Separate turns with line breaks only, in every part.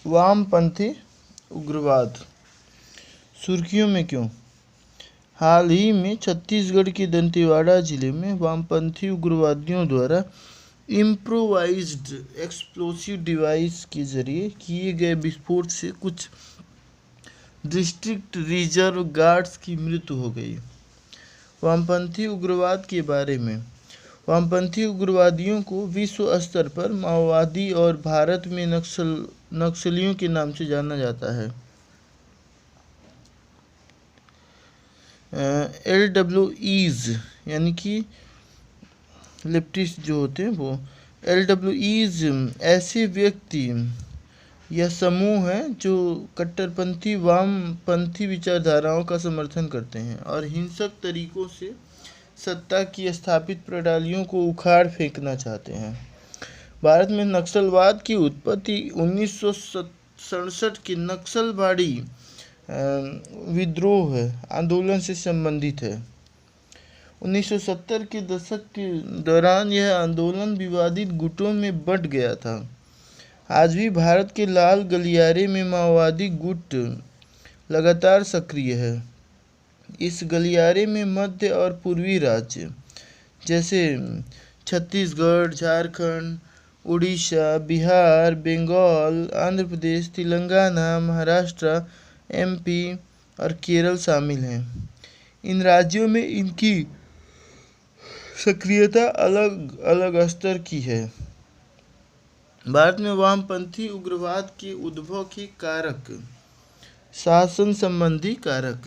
वामपंथी उग्रवाद सुर्खियों में क्यों? हाल ही में छत्तीसगढ़ के दंतेवाड़ा जिले में वामपंथी उग्रवादियों द्वारा इम्प्रोवाइज्ड एक्सप्लोसिव डिवाइस के जरिए किए गए विस्फोट से कुछ डिस्ट्रिक्ट रिजर्व गार्ड्स की मृत्यु हो गई। वामपंथी उग्रवाद के बारे में। वामपंथी उग्रवादियों को विश्व स्तर पर माओवादी और भारत में नक्सलियों के नाम से जाना जाता है। LWEs यानी कि लेफ्टिस्ट जो होते हैं वो LWEs ऐसे व्यक्ति या समूह हैं जो कट्टरपंथी वामपंथी विचारधाराओं का समर्थन करते हैं और हिंसक तरीकों से सत्ता की स्थापित प्रणालियों को उखाड़ फेंकना चाहते हैं। भारत में नक्सलवाद की उत्पत्ति 1967 के नक्सलवाड़ी विद्रोह आंदोलन से संबंधित है। 1970 के दशक के दौरान यह आंदोलन विवादित गुटों में बंट गया था। आज भी भारत के लाल गलियारे में माओवादी गुट लगातार सक्रिय है। इस गलियारे में मध्य और पूर्वी राज्य जैसे छत्तीसगढ़, झारखंड, उड़ीसा, बिहार, बंगाल, आंध्र प्रदेश, तेलंगाना, महाराष्ट्र, MP और केरल शामिल हैं। इन राज्यों में इनकी सक्रियता अलग अलग स्तर की है। भारत में वामपंथी उग्रवाद के उद्भव के कारक। शासन संबंधी कारक।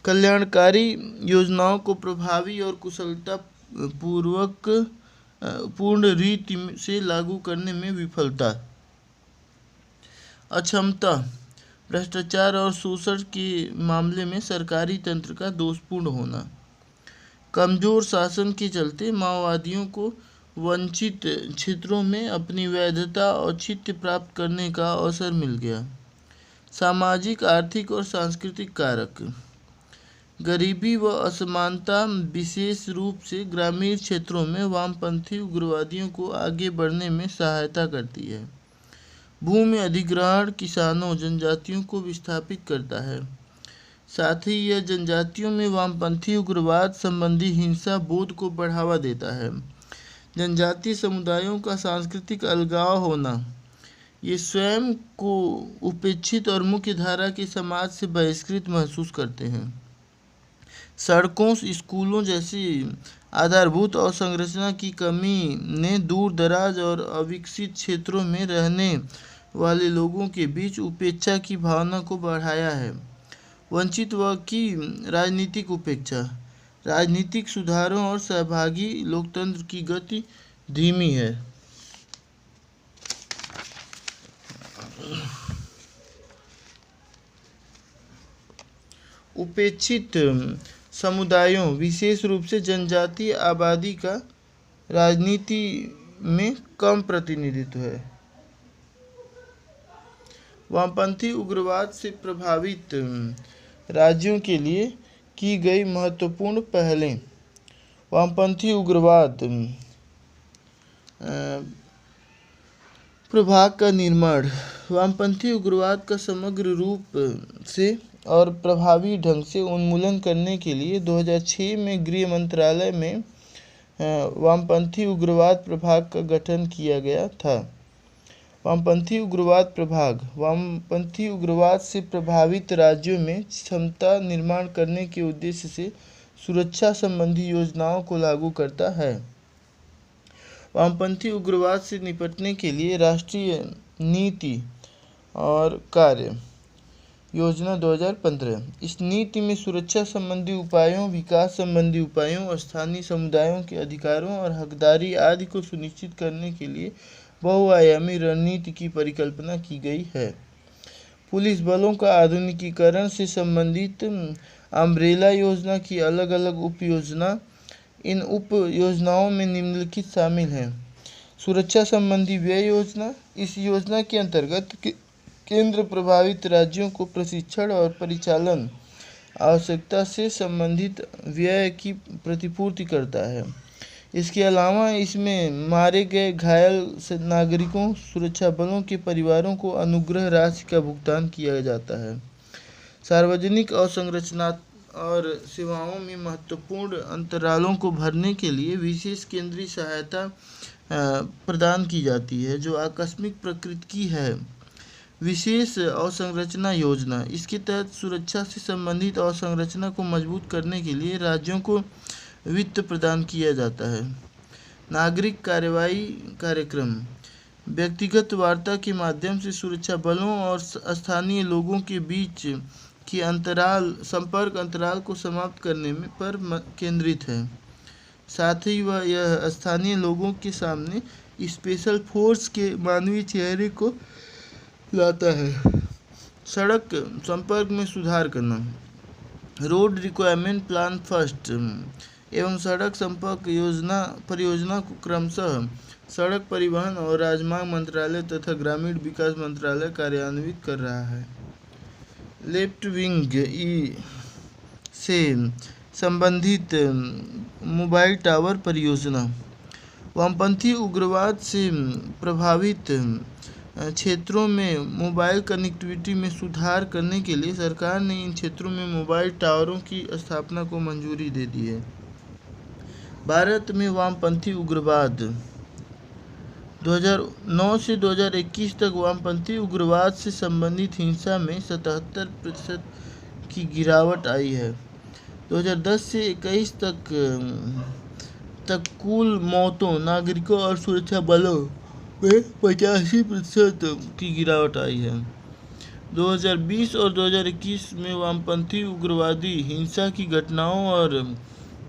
कल्याणकारी योजनाओं को प्रभावी और कुशलता पूर्ण रीति से लागू करने में विफलता। अक्षमता। भ्रष्टाचार और शोषण के मामले में सरकारी तंत्र का दोषपूर्ण होना। कमजोर शासन के चलते माओवादियों को वंचित क्षेत्रों में अपनी वैधता औचित्य प्राप्त करने का अवसर मिल गया। सामाजिक, आर्थिक और सांस्कृतिक कारक। गरीबी व असमानता विशेष रूप से ग्रामीण क्षेत्रों में वामपंथी उग्रवादियों को आगे बढ़ने में सहायता करती है। भूमि अधिग्रहण किसानों जनजातियों को विस्थापित करता है। साथ ही यह जनजातियों में वामपंथी उग्रवाद संबंधी हिंसा बोध को बढ़ावा देता है। जनजातीय समुदायों का सांस्कृतिक अलगाव होना। ये स्वयं को उपेक्षित और मुख्य धारा के समाज से बहिष्कृत महसूस करते हैं। सड़कों, स्कूलों जैसी आधारभूत अवसंरचना की कमी ने दूर दराज और अविकसित क्षेत्रों में रहने वाले लोगों के बीच उपेक्षा की भावना को बढ़ाया है। वंचित वर्ग की राजनीतिक उपेक्षा। राजनीतिक सुधारों और सहभागी लोकतंत्र की गति धीमी है। उपेक्षित समुदायों विशेष रूप से जनजातीय आबादी का राजनीति में कम प्रतिनिधित्व है। वामपंथी उग्रवाद से प्रभावित राज्यों के लिए की गई महत्वपूर्ण पहलें। वामपंथी उग्रवाद प्रभाग का निर्माण। वामपंथी उग्रवाद का समग्र रूप से और प्रभावी ढंग से उन्मूलन करने के लिए 2006 में गृह मंत्रालय में वामपंथी उग्रवाद प्रभाग का गठन किया गया था। वामपंथी उग्रवाद प्रभाग वामपंथी उग्रवाद से प्रभावित राज्यों में क्षमता निर्माण करने के उद्देश्य से सुरक्षा संबंधी योजनाओं को लागू करता है। वामपंथी उग्रवाद से निपटने के लिए राष्ट्रीय नीति और कार्य योजना 2015। इस नीति में सुरक्षा संबंधी उपायों, विकास संबंधी उपायों, स्थानीय समुदायों के अधिकारों और हकदारी आदि को सुनिश्चित करने के लिए बहुआयामी रणनीति की परिकल्पना की गई है। पुलिस बलों का आधुनिकीकरण से संबंधित अम्ब्रेला योजना की अलग अलग उप योजना। इन उप योजनाओं में निम्नलिखित शामिल हैं। सुरक्षा संबंधी व्यय योजना। इस योजना के अंतर्गत केंद्र प्रभावित राज्यों को प्रशिक्षण और परिचालन आवश्यकता से संबंधित व्यय की प्रतिपूर्ति करता है। इसके अलावा इसमें मारे गए घायल नागरिकों, सुरक्षा बलों के परिवारों को अनुग्रह राशि का भुगतान किया जाता है। सार्वजनिक अवसंरचना और सेवाओं में महत्वपूर्ण अंतरालों को भरने के लिए विशेष केंद्रीय सहायता प्रदान की जाती है, जो आकस्मिक प्रकृति की है। विशेष अवसंरचना योजना, इसके तहत सुरक्षा से संबंधित अवसंरचना को मजबूत करने के लिए राज्यों को वित्त प्रदान किया जाता है। नागरिक कार्रवाई कार्यक्रम, व्यक्तिगत वार्ता के माध्यम से सुरक्षा बलों और स्थानीय लोगों के बीच की संपर्क अंतराल को समाप्त करने में पर केंद्रित है। साथ ही वह यह स्थानीय लोगों के सामने स्पेशल फोर्स के मानवीय चेहरे को लाता है। सड़क संपर्क में सुधार करना, रोड रिक्वायरमेंट प्लान फर्स्ट एवं सड़क संपर्क परियोजना को क्रमशः सड़क परिवहन और राजमार्ग मंत्रालय तथा ग्रामीण विकास मंत्रालय कार्यान्वित कर रहा है। लेफ्ट विंग से संबंधित मोबाइल टावर परियोजना, वामपंथी उग्रवाद से प्रभावित क्षेत्रों में मोबाइल कनेक्टिविटी में सुधार करने के लिए सरकार ने इन क्षेत्रों में मोबाइल टावरों की स्थापना को मंजूरी दे दी है। भारत में वामपंथी उग्रवाद, 2009 से 2021 तक वामपंथी उग्रवाद से संबंधित हिंसा में 77% की गिरावट आई है। 2010 से 21 तक कुल मौतों नागरिकों और सुरक्षा बलों में 85% की गिरावट आई है। 2020 और 2021 में वामपंथी उग्रवादी हिंसा की घटनाओं और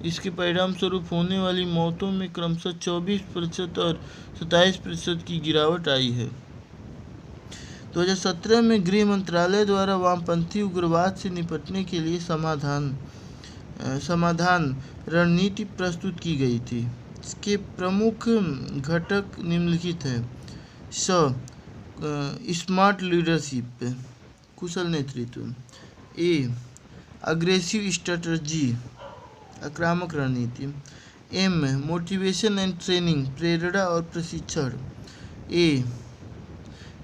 इसके परिणाम स्वरूप होने वाली मौतों में क्रमशः 24% और 27% की गिरावट आई है। 2017 में गृह मंत्रालय द्वारा वामपंथी उग्रवाद से निपटने के लिए समाधान रणनीति प्रस्तुत की गई थी। इसके प्रमुख घटक निम्नलिखित हैं। स्मार्ट लीडरशिप, कुशल नेतृत्व। अग्रेसिव स्ट्रेटजी, आक्रामक रणनीति। मोटिवेशन एंड ट्रेनिंग, प्रेरणा और प्रशिक्षण।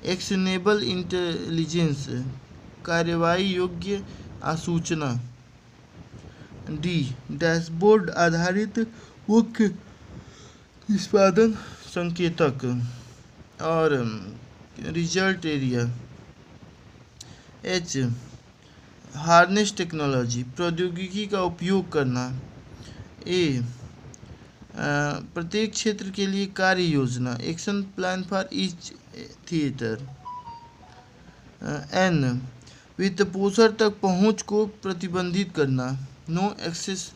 एक्शनेबल इंटेलिजेंस, कार्रवाई योग्य आसूचना। डैशबोर्ड आधारित मुख्य निष्पादन संकेतक और रिजल्ट एरिया। हार्नेस टेक्नोलॉजी, प्रौद्योगिकी का उपयोग करना। प्रत्येक क्षेत्र के लिए कार्य योजना, action plan for each theatre. वित्त पोषण तक पहुंच को प्रतिबंधित करना, नो एक्सेस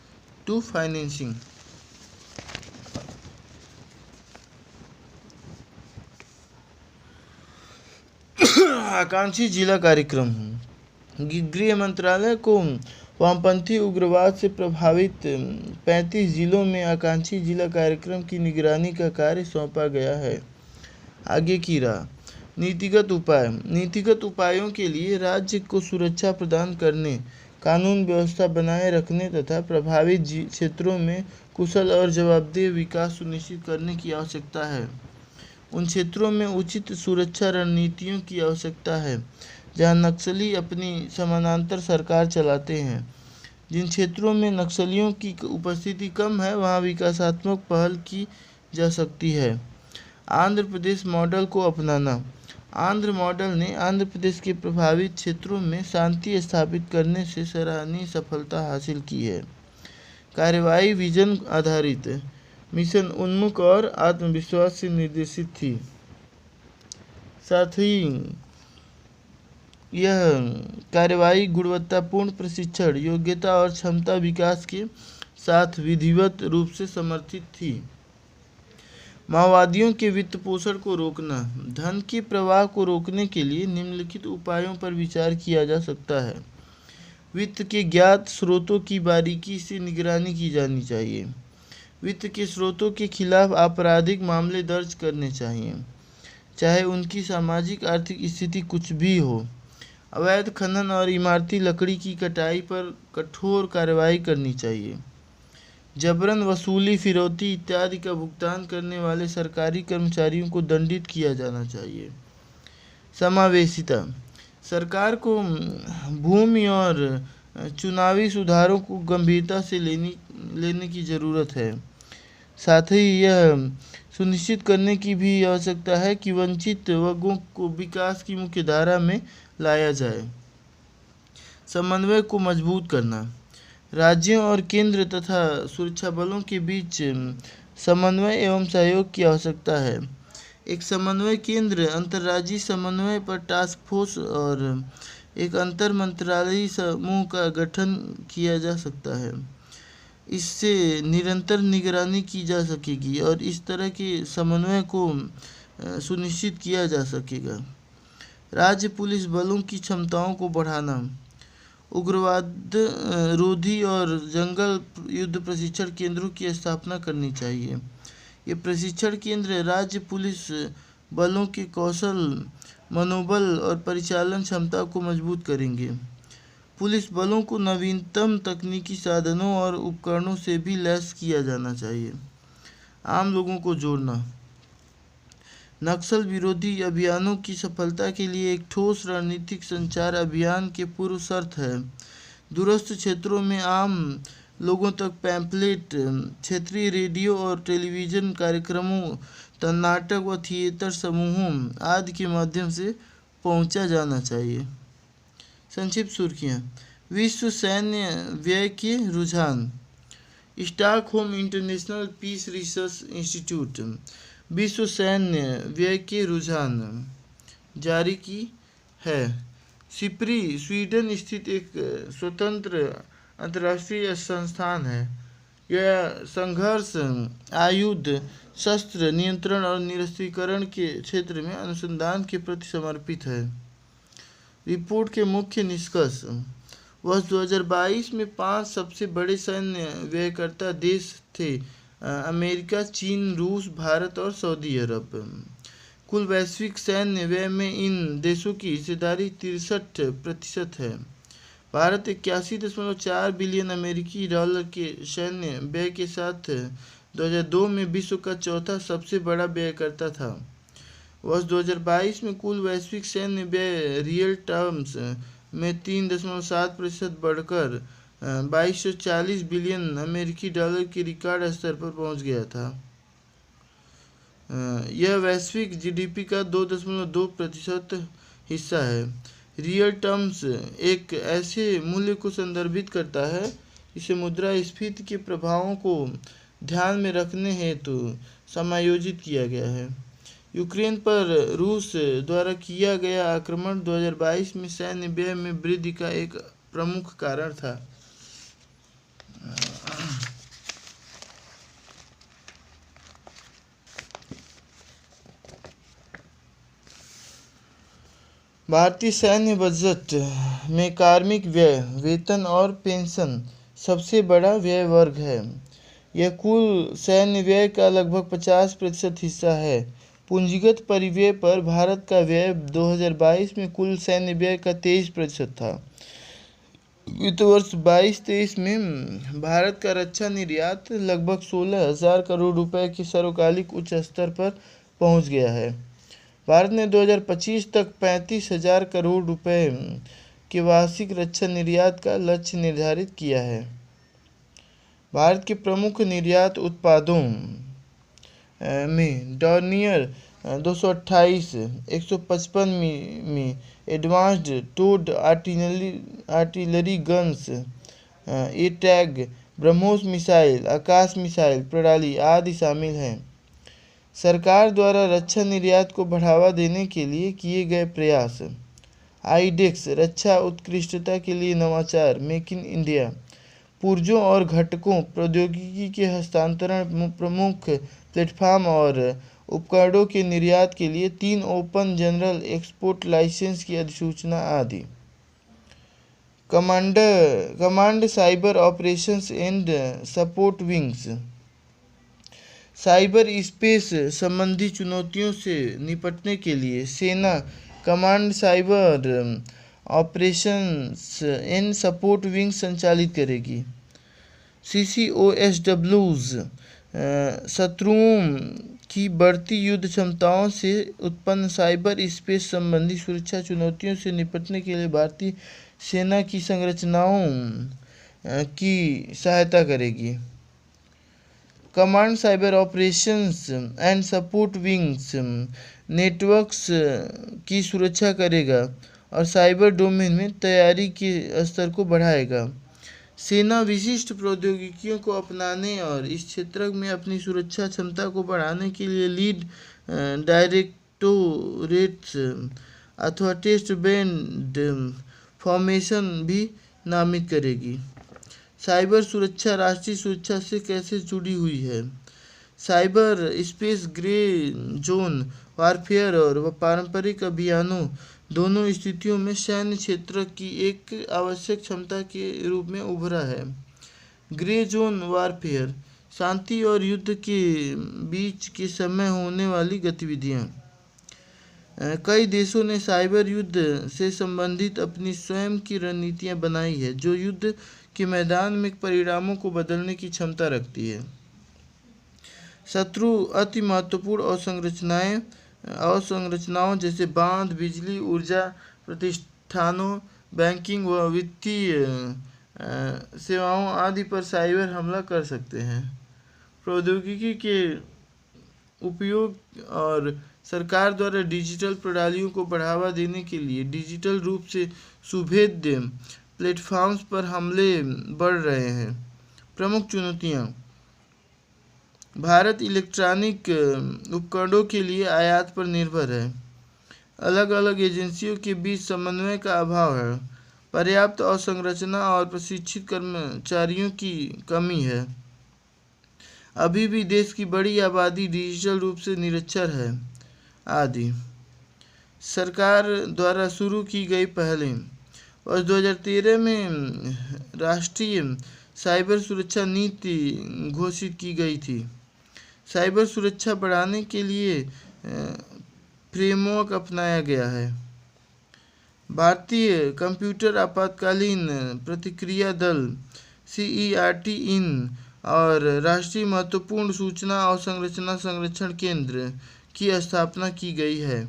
टू फाइनेंसिंग। आकांक्षी जिला कार्यक्रम, गृह मंत्रालय को वामपंथी उग्रवाद से प्रभावित 35 जिलों में आकांक्षी जिला कार्यक्रम की निगरानी का कार्य सौंपा गया है। आगे की राह, नीतिगत उपायों के लिए राज्य को सुरक्षा प्रदान करने, कानून व्यवस्था बनाए रखने तथा प्रभावित क्षेत्रों में कुशल और जवाबदेह विकास सुनिश्चित करने की आवश्यकता है। उन क्षेत्रों में उचित सुरक्षा रणनीतियों की आवश्यकता है जहां नक्सली अपनी समानांतर सरकार चलाते हैं। जिन क्षेत्रों में नक्सलियों की उपस्थिति कम है वहां विकासात्मक पहल की जा सकती है। आंध्र प्रदेश मॉडल को अपनाना, आंध्र मॉडल ने आंध्र प्रदेश के प्रभावित क्षेत्रों में शांति स्थापित करने से सराहनीय सफलता हासिल की है। कार्रवाई विजन आधारित, मिशन उन्मुख और आत्मविश्वास से निर्देशित थी। साथ ही यह कार्रवाई गुणवत्तापूर्ण प्रशिक्षण, योग्यता और क्षमता विकास के साथ विधिवत रूप से समर्थित थी। माओवादियों के वित्त पोषण को रोकना, धन के प्रवाह को रोकने के लिए निम्नलिखित उपायों पर विचार किया जा सकता है। वित्त के ज्ञात स्रोतों की बारीकी से निगरानी की जानी चाहिए। वित्त के स्रोतों के खिलाफ आपराधिक मामले दर्ज करने चाहिए, चाहे उनकी सामाजिक आर्थिक स्थिति कुछ भी हो। अवैध खनन और इमारती लकड़ी की कटाई पर कठोर कार्रवाई करनी चाहिए। जबरन वसूली, फिरौती इत्यादि का भुगतान करने वाले सरकारी कर्मचारियों को दंडित किया जाना चाहिए। समावेशिता, सरकार को भूमि और चुनावी सुधारों को गंभीरता से लेने की ज़रूरत है। साथ ही यह सुनिश्चित करने की भी आवश्यकता है कि वंचित वर्गों को विकास की मुख्य धारा में लाया जाए। समन्वय को मजबूत करना, राज्यों और केंद्र तथा सुरक्षा बलों के बीच समन्वय एवं सहयोग की आवश्यकता है। एक समन्वय केंद्र, अंतर्राज्यीय समन्वय पर टास्क फोर्स और एक अंतर मंत्रालयी समूह का गठन किया जा सकता है। इससे निरंतर निगरानी की जा सकेगी और इस तरह के समन्वय को सुनिश्चित किया जा सकेगा। राज्य पुलिस बलों की क्षमताओं को बढ़ाना, उग्रवाद रोधी और जंगल युद्ध प्रशिक्षण केंद्रों की स्थापना करनी चाहिए। ये प्रशिक्षण केंद्र राज्य पुलिस बलों के कौशल, मनोबल और परिचालन क्षमता को मजबूत करेंगे। पुलिस बलों को नवीनतम तकनीकी साधनों और उपकरणों से भी लैस किया जाना चाहिए। आम लोगों को जोड़ना, नक्सल विरोधी अभियानों की सफलता के लिए एक ठोस रणनीतिक संचार अभियान के पूर्व शर्त है। दूरस्थ क्षेत्रों में आम लोगों तक पैम्फलेट, क्षेत्रीय रेडियो और टेलीविज़न कार्यक्रमों, नाटक व थिएटर समूहों आदि के माध्यम से पहुंचा जाना चाहिए। संक्षिप्त सुर्खियाँ। विश्व सैन्य व्यय के रुझान, Stockholm International Peace Research Institute विश्व सैन्य व्यय के रुझान जारी की है। सिप्री स्वीडन स्थित एक स्वतंत्र अंतर्राष्ट्रीय संस्थान है। यह संघर्ष, आयुध, शस्त्र नियंत्रण और निरस्त्रीकरण के क्षेत्र में अनुसंधान के प्रति समर्पित है। रिपोर्ट के मुख्य निष्कर्ष, वर्ष 2022 में 5 सबसे बड़े सैन्य व्ययकर्ता देश थे: अमेरिका, चीन, रूस, भारत और सऊदी अरब। कुल वैश्विक सैन्य व्यय में इन देशों की हिस्सेदारी 63% है। भारत 81.4 बिलियन अमेरिकी डॉलर के सैन्य व्यय के साथ 2002 में विश्व का चौथा सबसे बड़ा व्ययकर्ता था। वर्ष 2022 में कुल वैश्विक सैन्य व्यय रियल टर्म्स में 3.7% बढ़कर 2240 बिलियन अमेरिकी डॉलर के रिकॉर्ड स्तर पर पहुंच गया था। यह वैश्विक जीडीपी का 2.2% हिस्सा है। रियल टर्म्स एक ऐसे मूल्य को संदर्भित करता है जिसे मुद्रास्फीति के प्रभावों को ध्यान में रखने हेतु समायोजित किया गया है। यूक्रेन पर रूस द्वारा किया गया आक्रमण 2022 में सैन्य व्यय में वृद्धि का एक प्रमुख कारण था। भारतीय सैन्य बजट में कार्मिक व्यय, वेतन और पेंशन सबसे बड़ा व्यय वर्ग है। यह कुल सैन्य व्यय का लगभग 50% हिस्सा है। पूंजीगत परिव्यय पर भारत का व्यय 2022 में कुल सैन्य व्यय का 23% था। वित्त वर्ष 22-23 में भारत का रक्षा निर्यात लगभग 16,000 करोड़ रुपए के सर्वकालिक उच्च स्तर पर पहुंच गया है। भारत ने 2025 तक 35,000 करोड़ रुपए के वार्षिक रक्षा निर्यात का लक्ष्य निर्धारित किया है। भारत के प्रमुख निर्यात उत्पादों में डॉर्नियर 228, 155 में advanced towed artillery guns, ATAG, BrahMos missile, Akash missile प्रणाली आदि शामिल हैं। सरकार द्वारा रक्षा निर्यात को बढ़ावा देने के लिए किए गए प्रयास, आईडेक्स, रक्षा उत्कृष्टता के लिए नवाचार, मेक इन इंडिया, पुर्जों और घटकों प्रौद्योगिकी के हस्तांतरण, प्रमुख प्लेटफॉर्म और उपकरणों के निर्यात के लिए 3 ओपन जनरल एक्सपोर्ट लाइसेंस की अधिसूचना आदि। Command cyber operations and support wings, cyber space संबंधी चुनौतियों से निपटने के लिए सेना command cyber operations and support wing संचालित करेगी। CCOSWs शत्रुओं की बढ़ती युद्ध क्षमताओं से उत्पन्न साइबर स्पेस संबंधी सुरक्षा चुनौतियों से निपटने के लिए भारतीय सेना की संरचनाओं की सहायता करेगी। Command cyber operations and support wings networks की सुरक्षा करेगा और साइबर डोमेन में तैयारी के स्तर को बढ़ाएगा। सेना विशिष्ट प्रौद्योगिकियों को अपनाने और इस क्षेत्र में अपनी सुरक्षा क्षमता को बढ़ाने के लिए लीड डायरेक्टोरेट्स अथवा टेस्ट बैंड फॉर्मेशन भी नामित करेगी। साइबर सुरक्षा राष्ट्रीय सुरक्षा से कैसे जुड़ी हुई है? Cyber space grey zone warfare और पारंपरिक अभियानों दोनों स्थितियों में सैन्य क्षेत्र की एक आवश्यक क्षमता के रूप में उभरा है। ग्रे जोन वारफेयर शांति और युद्ध के बीच के समय होने वाली गतिविधियाँ। कई देशों ने साइबर युद्ध से संबंधित अपनी स्वयं की रणनीतियाँ बनाई है जो युद्ध के मैदान में परिणामों को बदलने की क्षमता रखती है। शत्रु अति महत्वपूर्ण अवसंरचनाओं जैसे बांध, बिजली, ऊर्जा प्रतिष्ठानों, बैंकिंग व वित्तीय सेवाओं आदि पर साइबर हमला कर सकते हैं। प्रौद्योगिकी के उपयोग और सरकार द्वारा डिजिटल प्रणालियों को बढ़ावा देने के लिए डिजिटल रूप से सुभेद्य प्लेटफॉर्म्स पर हमले बढ़ रहे हैं। प्रमुख चुनौतियाँ: भारत इलेक्ट्रॉनिक उपकरणों के लिए आयात पर निर्भर है। अलग अलग एजेंसियों के बीच समन्वय का अभाव है। पर्याप्त अवसंरचना और प्रशिक्षित कर्मचारियों की कमी है। अभी भी देश की बड़ी आबादी डिजिटल रूप से निरक्षर है आदि। सरकार द्वारा शुरू की गई पहलें: वर्ष 2013 में राष्ट्रीय साइबर सुरक्षा नीति घोषित की गई थी। साइबर सुरक्षा बढ़ाने के लिए फ्रेमवर्क अपनाया गया है। भारतीय कंप्यूटर आपातकालीन प्रतिक्रिया दल CERT इन और राष्ट्रीय महत्वपूर्ण सूचना अवसंरचना संरक्षण केंद्र की स्थापना की गई है।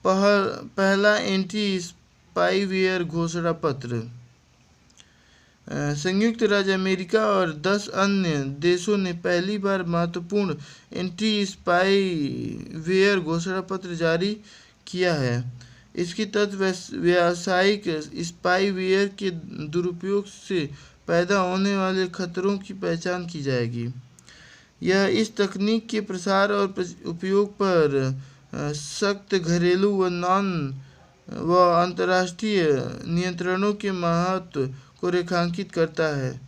पहला एंटी स्पाईवेयर घोषणा पत्र। संयुक्त राज्य अमेरिका और 10 अन्य देशों ने पहली बार महत्वपूर्ण एंटी स्पाईवेयर घोषणा पत्र जारी किया है। इसके तहत व्यावसायिक स्पाईवेयर के दुरुपयोग से पैदा होने वाले खतरों की पहचान की जाएगी। यह इस तकनीक के प्रसार और उपयोग पर सख्त घरेलू व अंतर्राष्ट्रीय नियंत्रणों के महत्व को रेखांकित करता है।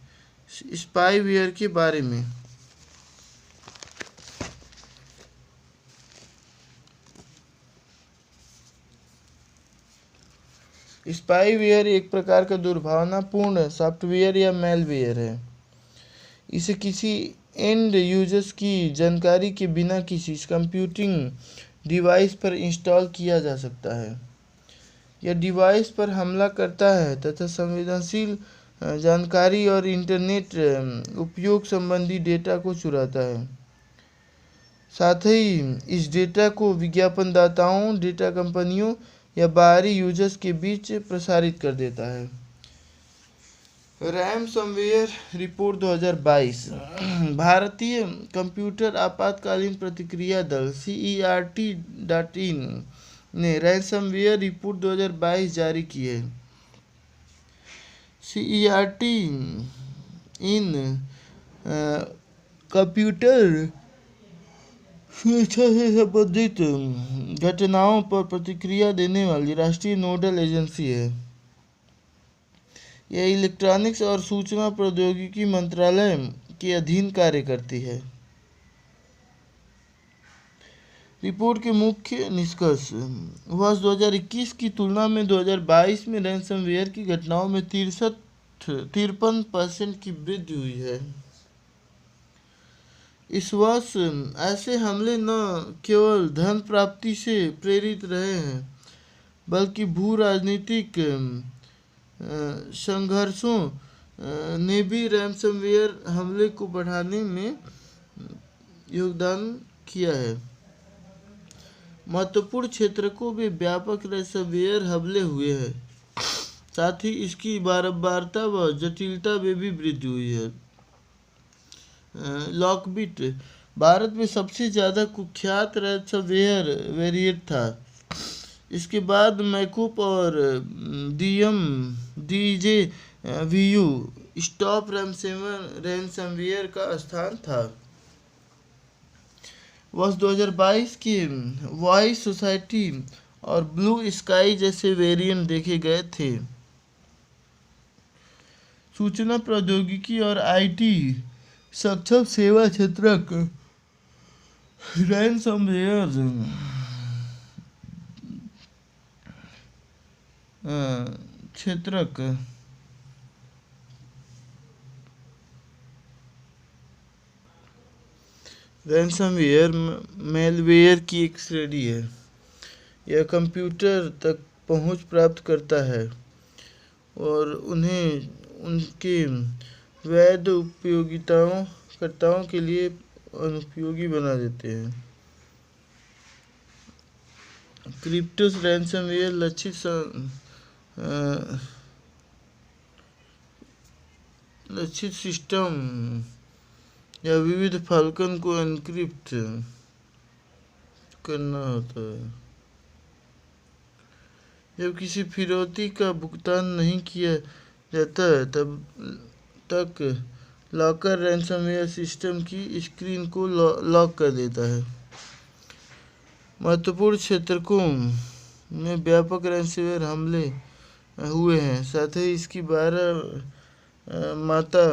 स्पाईवेयर के बारे में: स्पाईवेयर एक प्रकार का दुर्भावनापूर्ण सॉफ्टवेयर या मैलवेयर है। इसे किसी एंड यूजर्स की जानकारी के बिना किसी कंप्यूटिंग डिवाइस पर इंस्टॉल किया जा सकता है। यह डिवाइस पर हमला करता है तथा संवेदनशील जानकारी और इंटरनेट उपयोग संबंधी डेटा को चुराता है। साथ ही इस डेटा को विज्ञापनदाताओं, डेटा कंपनियों या बाहरी यूजर्स के बीच प्रसारित कर देता है। Ransomware report 2022। भारतीय कंप्यूटर आपातकालीन प्रतिक्रिया दल CERT.in ने रैनसमवेयर रिपोर्ट 2022 जारी की है। CERT इन कंप्यूटर सुरक्षा से संबंधित घटनाओं पर प्रतिक्रिया देने वाली राष्ट्रीय नोडल एजेंसी है। यह इलेक्ट्रॉनिक्स और सूचना प्रौद्योगिकी मंत्रालय के अधीन कार्य करती है। रिपोर्ट के मुख्य निष्कर्ष: वर्ष 2021 की तुलना में 2022 में रैनसमवेयर की घटनाओं में 53% की वृद्धि हुई है। इस वर्ष ऐसे हमले न केवल धन प्राप्ति से प्रेरित रहे हैं बल्कि भू राजनीतिक संघर्षों ने भी रैनसमवेयर हमले को बढ़ाने में योगदान किया है। महत्वपूर्ण क्षेत्रकों में व्यापक रैनसमवेयर हमले हुए हैं, साथ ही इसकी बारंबारता व जटिलता में भी वृद्धि हुई है। लॉकबिट भारत में सबसे ज़्यादा कुख्यात रैनसमवेयर वेरिएंट था। इसके बाद मैकूप और डीजे-वीयू स्टॉप रैनसमवेयर का स्थान था। वर्ष 2022 के वॉइस सोसाइटी और ब्लू स्काई जैसे वेरिएंट देखे गए थे। सूचना प्रौद्योगिकी और आईटी सक्षम सेवा क्षेत्रक रैनसमवेयर क्षेत्रक रैनसमवेयर मैलवेयर की एक श्रेणी है। यह कंप्यूटर तक पहुंच प्राप्त करता है और उन्हें उनके वैध उपयोगकर्ताओं के लिए अनुपयोगी बना देते हैं। क्रिप्टोस रैनसमवेयर लक्षित सिस्टम या विविध फाल्कन को एन्क्रिप्ट करना होता है। जब किसी फिरौती का भुगतान नहीं किया जाता है तब तक लॉकर रैनसमवेयर सिस्टम की स्क्रीन को लॉक कर देता है। महत्वपूर्ण क्षेत्रकों में व्यापक रैनसमवेयर हमले हुए हैं, साथ ही इसकी मात्रा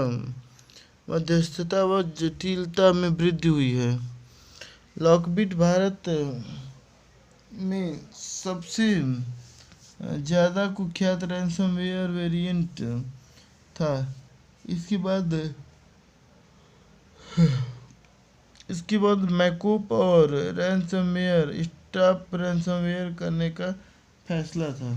मध्यस्थता व जटिलता में वृद्धि हुई है। लॉकबिट भारत में सबसे ज़्यादा कुख्यात रैनसमवेयर वेरिएंट था। इसके बाद मैकूप और रैनसमवेयर स्टॉप रैनसमवेयर करने का फैसला था।